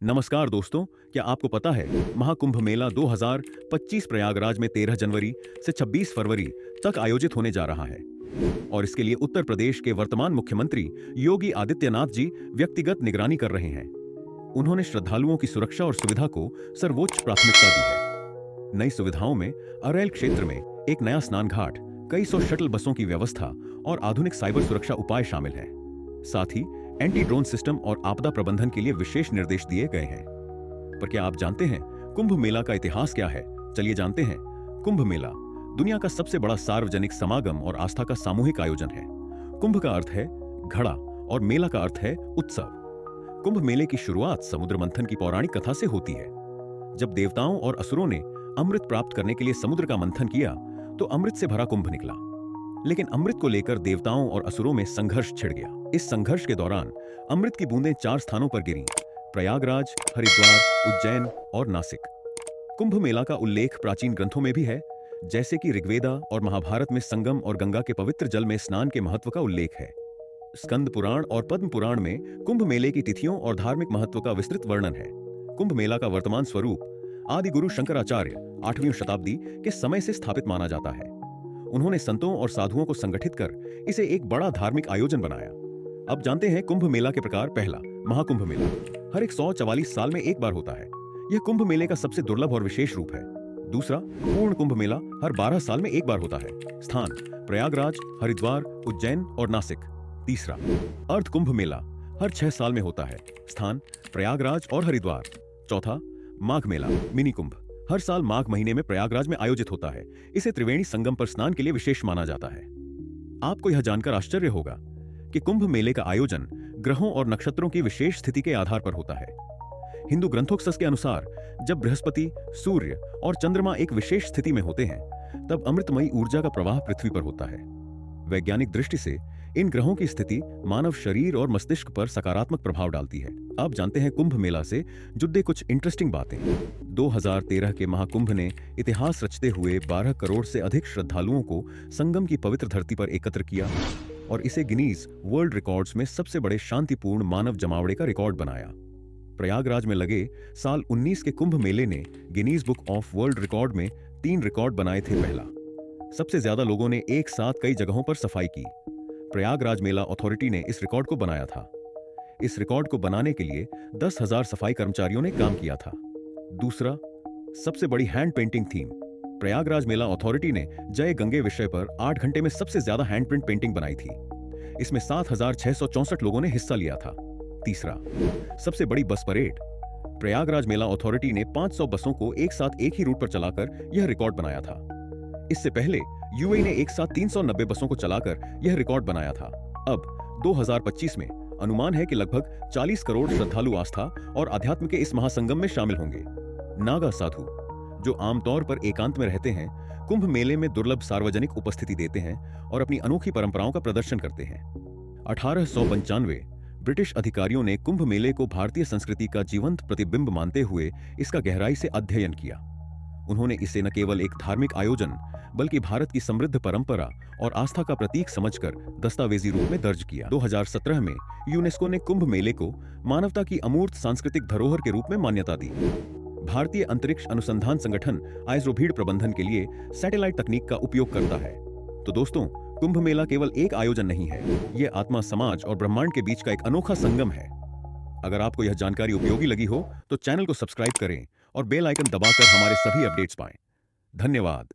नमस्कार दोस्तों, क्या आपको पता है महाकुंभ मेला 2025 प्रयागराज में 13 जनवरी से 26 फरवरी तक आयोजित होने जा रहा है और इसके लिए उत्तर प्रदेश के वर्तमान मुख्यमंत्री योगी आदित्यनाथ जी व्यक्तिगत निगरानी कर रहे हैं। उन्होंने श्रद्धालुओं की सुरक्षा और सुविधा को सर्वोच्च प्राथमिकता दी है। नई सुविधाओं में अरैल क्षेत्र में एक नया स्नान घाट, कई सौ शटल बसों की व्यवस्था और आधुनिक साइबर सुरक्षा उपाय शामिल हैं। साथ ही एंटी ड्रोन सिस्टम और आपदा प्रबंधन के लिए विशेष निर्देश दिए गए हैं। पर क्या आप जानते हैं कुंभ मेला का इतिहास क्या है? चलिए जानते हैं। कुंभ मेला दुनिया का सबसे बड़ा सार्वजनिक समागम और आस्था का सामूहिक आयोजन है। कुंभ का अर्थ है घड़ा और मेला का अर्थ है उत्सव। कुंभ मेले की शुरुआत समुद्र मंथन की पौराणिक कथा से होती है। जब देवताओं और असुरों ने अमृत प्राप्त करने के लिए समुद्र का मंथन किया तो अमृत से भरा कुंभ निकला। लेकिन अमृत को लेकर देवताओं और असुरों में संघर्ष छिड़ गया। इस संघर्ष के दौरान अमृत की बूंदें 4 स्थानों पर गिरी: प्रयागराज, हरिद्वार, उज्जैन और नासिक। कुंभ मेला का उल्लेख प्राचीन ग्रंथों में भी है, जैसे कि ऋग्वेदा और महाभारत में संगम और गंगा के पवित्र जल में स्नान के महत्व का उल्लेख है। स्कंद पुराण और पद्म पुराण में कुंभ मेले की तिथियों और धार्मिक महत्व का विस्तृत वर्णन है। कुंभ मेला का वर्तमान स्वरूप आदि गुरु शंकराचार्य 8वीं शताब्दी के समय से स्थापित माना जाता है। उन्होंने संतों और साधुओं को संगठित कर इसे एक बड़ा धार्मिक आयोजन बनाया। अब जानते हैं कुंभ मेला के प्रकार। पहला, महाकुंभ मेला हर 144 साल में एक बार होता है। यह कुंभ मेले का सबसे दुर्लभ और विशेष रूप है। दूसरा, पूर्ण कुंभ मेला हर 12 साल में एक बार होता है। स्थान प्रयागराज, हरिद्वार, उज्जैन और नासिक। तीसरा, अर्ध कुंभ मेला हर 6 साल में होता है। स्थान प्रयागराज और हरिद्वार। चौथा, माघ मेला मिनी कुंभ हर साल माघ महीने में प्रयागराज में आयोजित होता है। इसे त्रिवेणी संगम पर स्नान के लिए विशेष माना जाता है। आपको यह जानकर आश्चर्य होगा कि कुंभ मेले का आयोजन ग्रहों और नक्षत्रों की विशेष स्थिति के आधार पर होता है। हिंदू ग्रंथों के अनुसार जब बृहस्पति, सूर्य और चंद्रमा एक विशेष स्थिति में होते हैं, तब अमृतमयी ऊर्जा का प्रवाह पृथ्वी पर होता है। वैज्ञानिक दृष्टि से इन ग्रहों की स्थिति मानव शरीर और मस्तिष्क पर सकारात्मक प्रभाव डालती है। आप जानते हैं कुंभ मेला से जुड़े कुछ इंटरेस्टिंग बातें। 2013 के महाकुंभ ने इतिहास रचते हुए 12 करोड़ से अधिक श्रद्धालुओं को संगम की पवित्र धरती पर एकत्र किया और इसे गिनीज वर्ल्ड रिकॉर्ड्स में सबसे बड़े शांतिपूर्ण मानव जमावड़े का रिकॉर्ड बनाया। प्रयागराज में लगे साल 19 के कुंभ मेले ने Guinness book of world record में 3 रिकॉर्ड बनाए थे। पहला, सबसे ज्यादा लोगों ने एक साथ कई जगहों पर सफाई की। प्रयागराज मेला अथॉरिटी ने इस रिकॉर्ड को बनाया था। इस रिकॉर्ड को बनाने के लिए 10,000 सफाई कर्मचारियों ने काम किया था। दूसरा, सबसे बड़ी हैंड पेंटिंग थीम। प्रयागराज मेला अथॉरिटी ने जय गंगे विषय पर 8 घंटे में सबसे ज्यादा हैंड प्रिंट पेंटिंग बनाई थी। इसमें 7,664 लोगों ने हिस्सा लिया था। तीसरा, सबसे बड़ी बस परेड। प्रयागराज मेला अथॉरिटी ने 500 बसों को एक साथ एक ही रूट पर चलाकर यह रिकॉर्ड बनाया था। इससे पहले यूएई ने एक साथ 390 बसों को चलाकर यह रिकॉर्ड बनाया था। अब 2025 में अनुमान है कि लगभग 40 करोड़ श्रद्धालु आस्था और अध्यात्म के इस महासंगम में शामिल होंगे। नागा साधु, जो आमतौर पर एकांत में रहते हैं, कुंभ मेले में दुर्लभ सार्वजनिक उपस्थिति देते हैं और अपनी अनोखी परंपराओं का प्रदर्शन करते हैं। 1895 ब्रिटिश अधिकारियों ने कुंभ मेले को भारतीय संस्कृति का जीवंत प्रतिबिंब मानते हुए इसका गहराई से अध्ययन किया। उन्होंने इसे न केवल एक धार्मिक आयोजन बल्कि भारत की समृद्ध परंपरा और आस्था का प्रतीक समझकर दस्तावेजी रूप में दर्ज किया। 2017 में यूनेस्को ने कुंभ मेले को मानवता की अमूर्त सांस्कृतिक धरोहर के रूप में मान्यता दी। भारतीय अंतरिक्ष अनुसंधान संगठन आइसरो भीड़ प्रबंधन के लिए सैटेलाइट तकनीक का उपयोग करता है। तो दोस्तों, कुंभ मेला केवल एक आयोजन नहीं है, यह आत्मा, समाज और ब्रह्मांड के बीच का एक अनोखा संगम है। अगर आपको यह जानकारी उपयोगी लगी हो तो चैनल को सब्सक्राइब करें और बेल आइकन दबाकर हमारे सभी अपडेट्स पाएं। धन्यवाद।